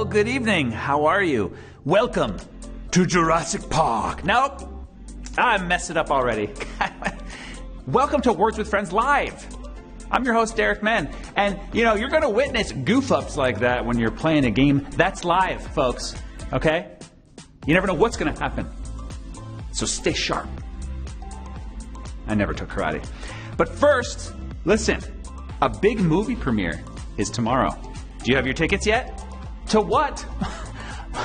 good evening. How are you? Welcome to Jurassic Park. Nope, I messed it up already. Welcome to Words with Friends Live. I'm your host, Derek Mann. And, you're going to witness goof-ups like that when you're playing a game. That's live, folks. Okay? You never know what's going to happen. So stay sharp. I never took karate. But first, listen. A big movie premiere is tomorrow. Do you have your tickets yet? To what?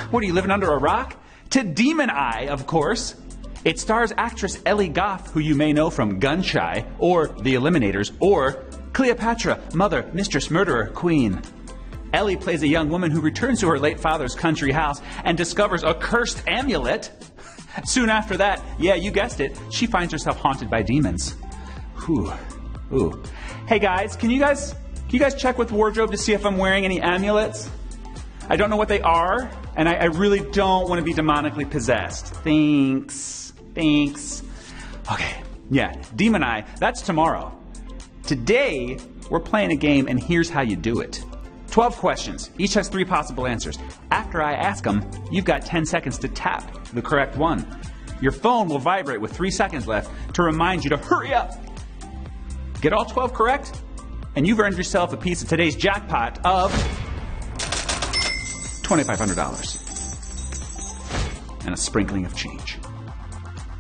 What, are you living under a rock? To Demon Eye, of course. It stars actress Ellie Goff, who you may know from Gun-Shy, or The Eliminators, or Cleopatra, Mother, Mistress, Murderer, Queen. Ellie plays a young woman who returns to her late father's country house and discovers a cursed amulet. Soon after that, yeah, you guessed it, she finds herself haunted by demons. Ooh. Hey guys, can you guys check with wardrobe to see if I'm wearing any amulets? I don't know what they are, and I really don't want to be demonically possessed. Thanks. Okay, yeah, Demon Eye, that's tomorrow. Today, we're playing a game, and here's how you do it. 12 questions. Each has 3 possible answers. After I ask them, you've got 10 seconds to tap the correct one. Your phone will vibrate with 3 seconds left to remind you to hurry up. Get all 12 correct, and you've earned yourself a piece of today's jackpot of $2,500 and a sprinkling of change.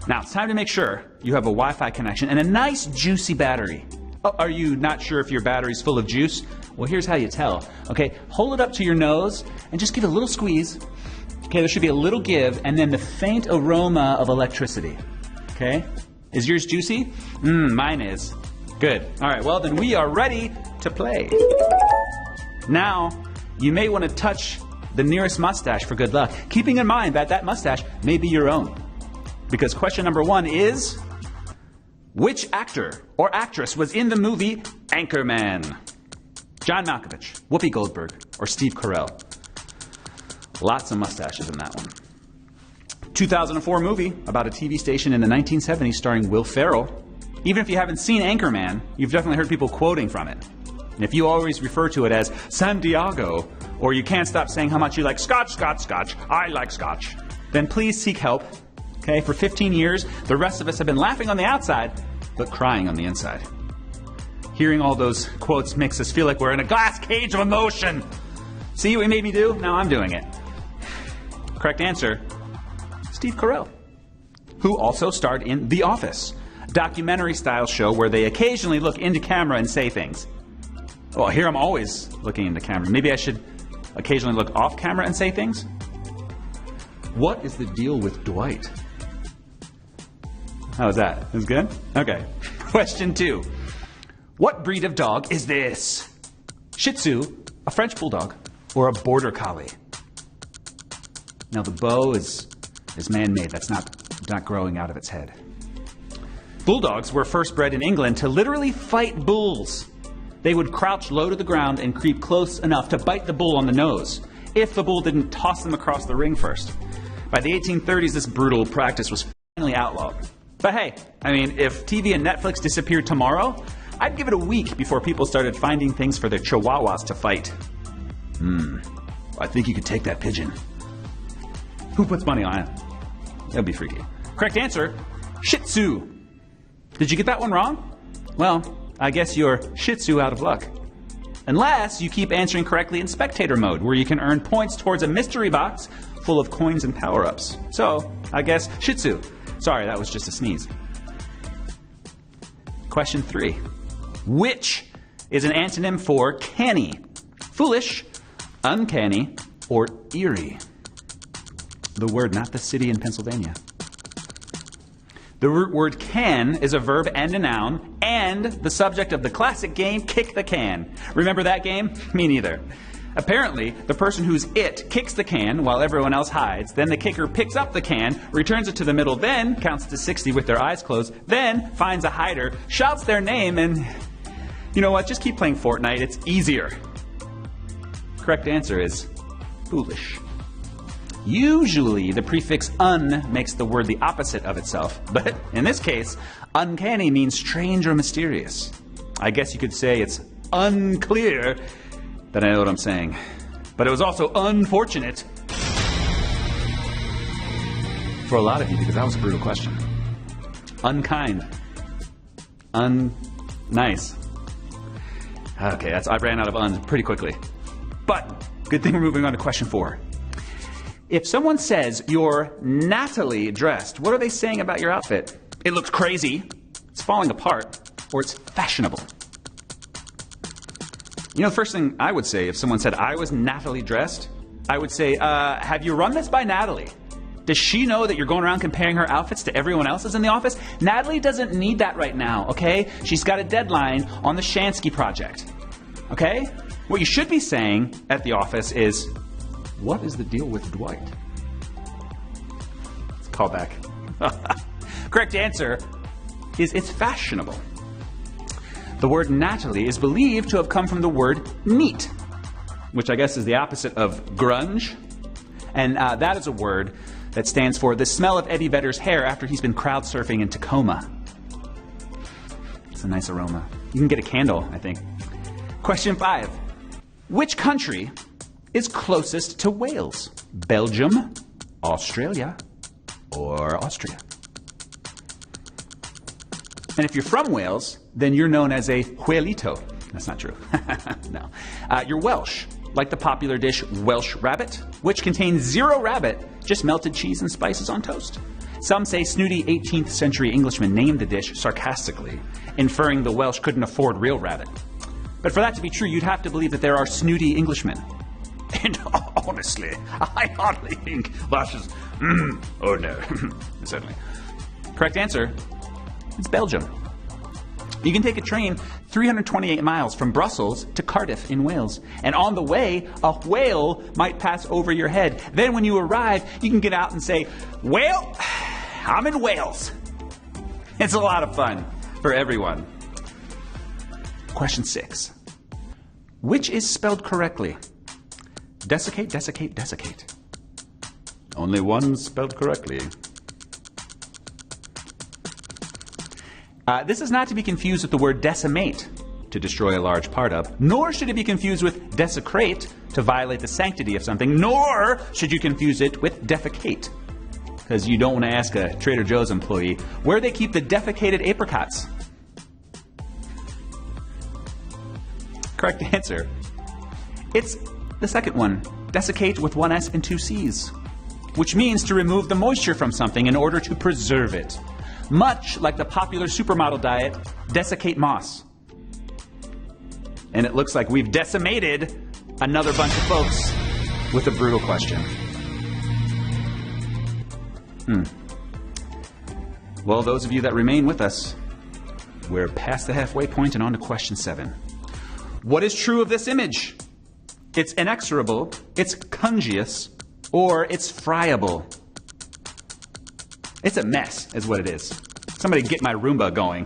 Now, it's time to make sure you have a Wi-Fi connection and a nice juicy battery. Oh, are you not sure if your battery's full of juice? Well, here's how you tell. Okay, hold it up to your nose and just give it a little squeeze. Okay, there should be a little give and then the faint aroma of electricity. Okay, is yours juicy? Mine is. Good. All right, well, then we are ready to play. Now, you may want to touch the nearest mustache for good luck, keeping in mind that that mustache may be your own. Because question number 1 is, which actor or actress was in the movie Anchorman? John Malkovich, Whoopi Goldberg, or Steve Carell? Lots of mustaches in that one. 2004 movie about a TV station in the 1970s starring Will Ferrell. Even if you haven't seen Anchorman, you've definitely heard people quoting from it. And if you always refer to it as San Diego, or you can't stop saying how much you like scotch, I like scotch, then please seek help. Okay, for 15 years, the rest of us have been laughing on the outside, but crying on the inside. Hearing all those quotes makes us feel like we're in a glass cage of emotion. See what you made me do? Now I'm doing it. Correct answer, Steve Carell, who also starred in The Office, documentary-style show where they occasionally look into camera and say things. Well, here I'm always looking into camera. Maybe I should occasionally look off camera and say things? What is the deal with Dwight? How was that? It was good? Okay. Question 2. What breed of dog is this? Shih Tzu, a French Bulldog, or a Border Collie? Now the bow is man-made. That's not growing out of its head. Bulldogs were first bred in England to literally fight bulls. They would crouch low to the ground and creep close enough to bite the bull on the nose, if the bull didn't toss them across the ring first. By the 1830s, this brutal practice was finally outlawed. But hey, if TV and Netflix disappeared tomorrow, I'd give it a week before people started finding things for their chihuahuas to fight. I think you could take that pigeon. Who puts money on it? That'd be freaky. Correct answer, Shih Tzu. Did you get that one wrong? Well, I guess you're Shih Tzu out of luck. Unless you keep answering correctly in spectator mode, where you can earn points towards a mystery box full of coins and power-ups. So, I guess Shih Tzu. Sorry, that was just a sneeze. Question 3. Which is an antonym for canny? Foolish, uncanny, or eerie? The word, not the city in Pennsylvania. The root word can is a verb and a noun, and the subject of the classic game, Kick the Can. Remember that game? Me neither. Apparently, the person who's it kicks the can while everyone else hides. Then the kicker picks up the can, returns it to the middle, then counts to 60 with their eyes closed, then finds a hider, shouts their name, and you know what? Just keep playing Fortnite. It's easier. Correct answer is foolish. Usually, the prefix un makes the word the opposite of itself, but in this case, uncanny means strange or mysterious. I guess you could say it's unclear that I know what I'm saying. But it was also unfortunate for a lot of you because that was a brutal question. Unkind. Nice. Okay, I ran out of uns pretty quickly. But good thing we're moving on to question 4. If someone says you're nattily dressed, what are they saying about your outfit? It looks crazy, it's falling apart, or it's fashionable. You know, the first thing I would say if someone said I was nattily dressed, I would say, have you run this by Natalie? Does she know that you're going around comparing her outfits to everyone else's in the office? Natalie doesn't need that right now, okay? She's got a deadline on the Shansky project, okay? What you should be saying at the office is, what is the deal with Dwight? It's a callback. Correct answer is it's fashionable. The word Natalie is believed to have come from the word neat, which I guess is the opposite of grunge. And that is a word that stands for the smell of Eddie Vedder's hair after he's been crowd surfing in Tacoma. It's a nice aroma. You can get a candle, I think. Question 5. Which country is closest to Wales? Belgium, Australia, or Austria? And if you're from Wales, then you're known as a Whalito. That's not true. No. You're Welsh, like the popular dish Welsh rabbit, which contains 0 rabbit, just melted cheese and spices on toast. Some say snooty 18th century Englishmen named the dish sarcastically, inferring the Welsh couldn't afford real rabbit. But for that to be true, you'd have to believe that there are snooty Englishmen. And honestly, I hardly think Welsh is... oh no, certainly. Correct answer, it's Belgium. You can take a train 328 miles from Brussels to Cardiff in Wales. And on the way, a whale might pass over your head. Then when you arrive, you can get out and say, well, I'm in Wales. It's a lot of fun for everyone. Question 6. Which is spelled correctly? Desiccate, desiccate, desiccate. Only one spelled correctly. This is not to be confused with the word decimate, to destroy a large part of, nor should it be confused with desecrate, to violate the sanctity of something, nor should you confuse it with defecate, because you don't want to ask a Trader Joe's employee where they keep the defecated apricots. Correct answer. It's the second one, desiccate with 1 S and 2 C's, which means to remove the moisture from something in order to preserve it. Much like the popular supermodel diet, desiccate moss. And it looks like we've decimated another bunch of folks with a brutal question. Well, those of you that remain with us, we're past the halfway point and on to question 7. What is true of this image? It's inexorable, it's congious, or it's friable. It's a mess, is what it is. Somebody get my Roomba going.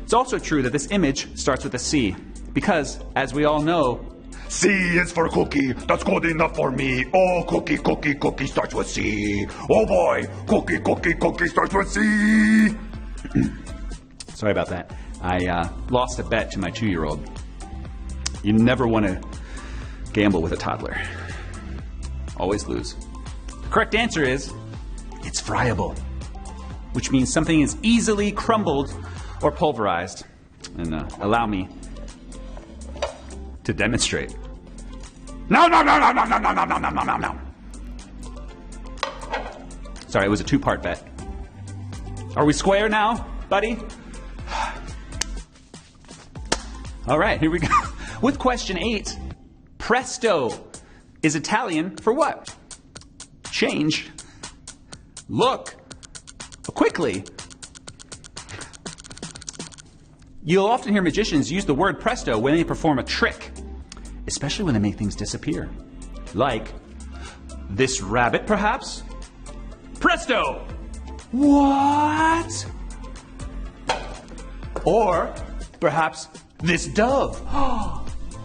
It's also true that this image starts with a C, because, as we all know, C is for cookie. That's good enough for me. Oh, cookie, cookie, cookie starts with C. Oh boy, cookie, cookie, cookie starts with C. Sorry about that. I lost a bet to my 2-year-old. You never want to gamble with a toddler. Always lose. The correct answer is, it's friable, which means something is easily crumbled or pulverized. And allow me to demonstrate. No. Sorry, it was a 2-part bet. Are we square now, buddy? All right, here we go. With question 8, presto is Italian for what? Change. Look. Quickly. You'll often hear magicians use the word presto when they perform a trick, especially when they make things disappear. Like, this rabbit, perhaps? Presto! What? Or, perhaps, this dove.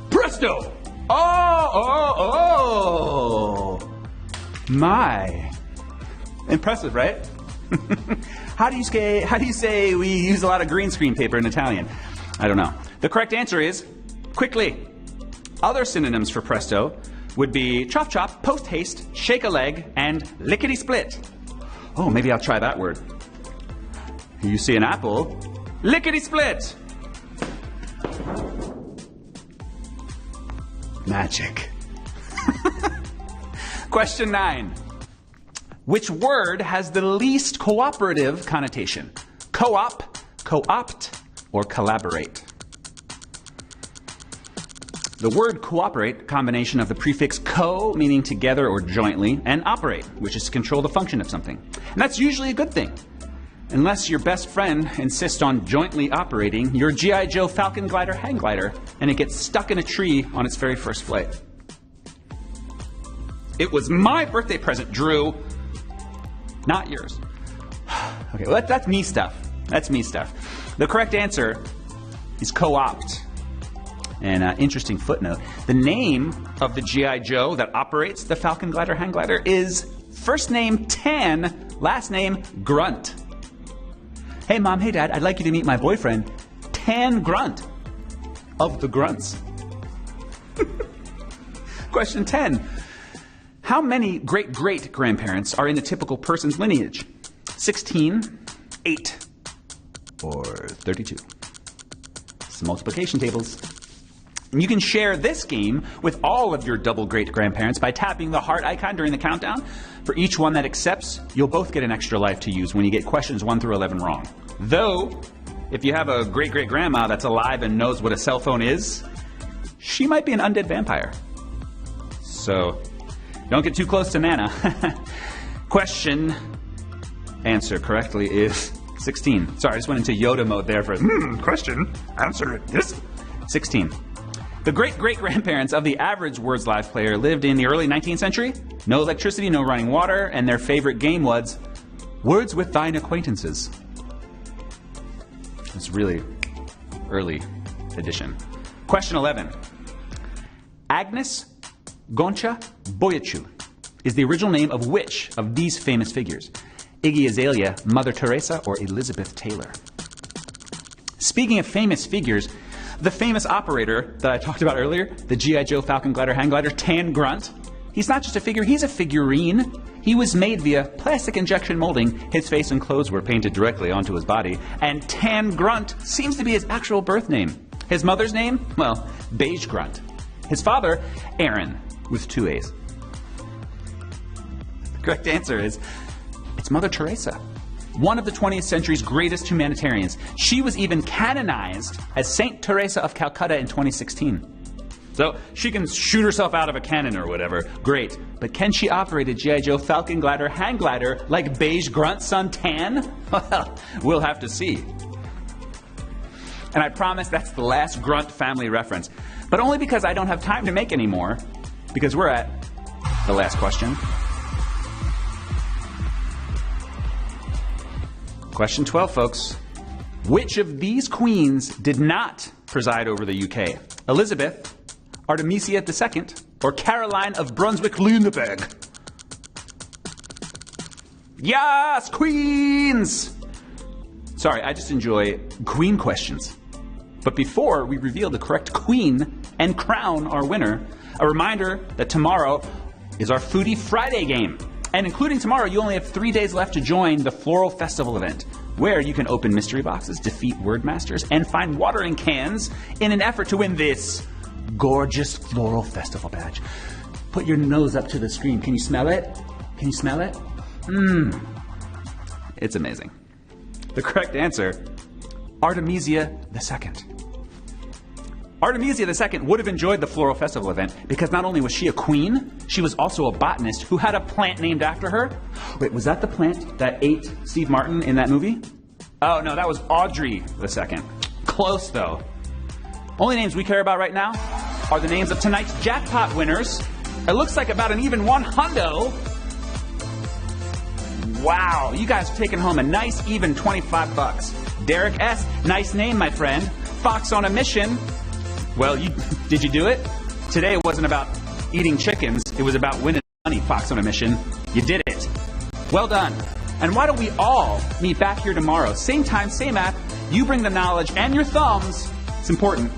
Presto! Oh! My. Impressive, right? How do you say we use a lot of green screen paper in Italian? I don't know. The correct answer is quickly. Other synonyms for presto would be chop chop, post haste, shake a leg, and lickety split. Oh, maybe I'll try that word. You see an apple, lickety split. Magic. Question 9. Which word has the least cooperative connotation? Co-op, co-opt, or collaborate? The word cooperate, combination of the prefix co, meaning together or jointly, and operate, which is to control the function of something. And that's usually a good thing. Unless your best friend insists on jointly operating your G.I. Joe Falcon Glider hang glider, and it gets stuck in a tree on its very first flight. It was my birthday present, Drew. Not yours. Okay, well, that's me stuff. That's me stuff. The correct answer is co-opt. And interesting footnote, the name of the G.I. Joe that operates the Falcon Glider hang glider is first name Tan, last name Grunt. Hey Mom, hey Dad, I'd like you to meet my boyfriend, Tan Grunt, of the Grunts. Question 10. How many great-great-grandparents are in the typical person's lineage? 16, 8, or 32? Some multiplication tables. And you can share this game with all of your double great-grandparents by tapping the heart icon during the countdown. For each one that accepts, you'll both get an extra life to use when you get questions 1 through 11 wrong. Though, if you have a great-great-grandma that's alive and knows what a cell phone is, she might be an undead vampire. So, don't get too close to Nana. Question, answer correctly is 16. Sorry, I just went into Yoda mode there for a Question, answer is 16. The great-great-grandparents of the average Words Live player lived in the early 19th century. No electricity, no running water, and their favorite game was Words with Thine Acquaintances. It's really early edition. Question 11. Agnes Goncha Boyachu is the original name of which of these famous figures? Iggy Azalea, Mother Teresa, or Elizabeth Taylor? Speaking of famous figures, the famous operator that I talked about earlier, the G.I. Joe Falcon Glider hang glider, Tan Grunt, he's not just a figure, he's a figurine. He was made via plastic injection molding. His face and clothes were painted directly onto his body. And Tan Grunt seems to be his actual birth name. His mother's name? Well, Beige Grunt. His father, Aaron, with 2 A's. The correct answer is, it's Mother Teresa. One of the 20th century's greatest humanitarians. She was even canonized as Saint Teresa of Calcutta in 2016. So she can shoot herself out of a cannon or whatever. Great. But can she operate a G.I. Joe Falcon Glider hang glider like Beige Grunt's son Tan? Well, we'll have to see. And I promise that's the last Grunt family reference. But only because I don't have time to make any more. Because we're at the last question. Question 12, folks. Which of these queens did not preside over the UK? Elizabeth, Artemisia II, or Caroline of Brunswick-Lüneburg? Yes, queens! Sorry, I just enjoy queen questions. But before we reveal the correct queen and crown our winner, a reminder that tomorrow is our Foodie Friday game. And including tomorrow, you only have 3 days left to join the Floral Festival event, where you can open mystery boxes, defeat word masters, and find watering cans in an effort to win this gorgeous Floral Festival badge. Put your nose up to the screen. Can you smell it? Can you smell it? It's amazing. The correct answer, Artemisia II. Artemisia II would have enjoyed the Floral Festival event because not only was she a queen, she was also a botanist who had a plant named after her. Wait, was that the plant that ate Steve Martin in that movie? Oh, no, that was Audrey II. Close, though. Only names we care about right now are the names of tonight's jackpot winners. It looks like about an even $100. Wow, you guys are taking home a nice even $25. Derek S., nice name, my friend. Fox on a mission. Well, did you do it? Today it wasn't about eating chickens. It was about winning money, Fox on a mission. You did it. Well done. And why don't we all meet back here tomorrow? Same time, same app. You bring the knowledge and your thumbs. It's important.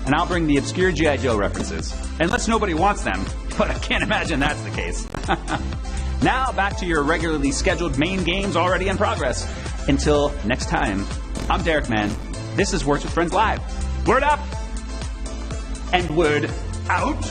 And I'll bring the obscure G.I. Joe references. Unless nobody wants them. but I can't imagine that's the case. Now, back to your regularly scheduled main games already in progress. Until next time, I'm Derek Mann. This is Words with Friends Live. Word up! And word out!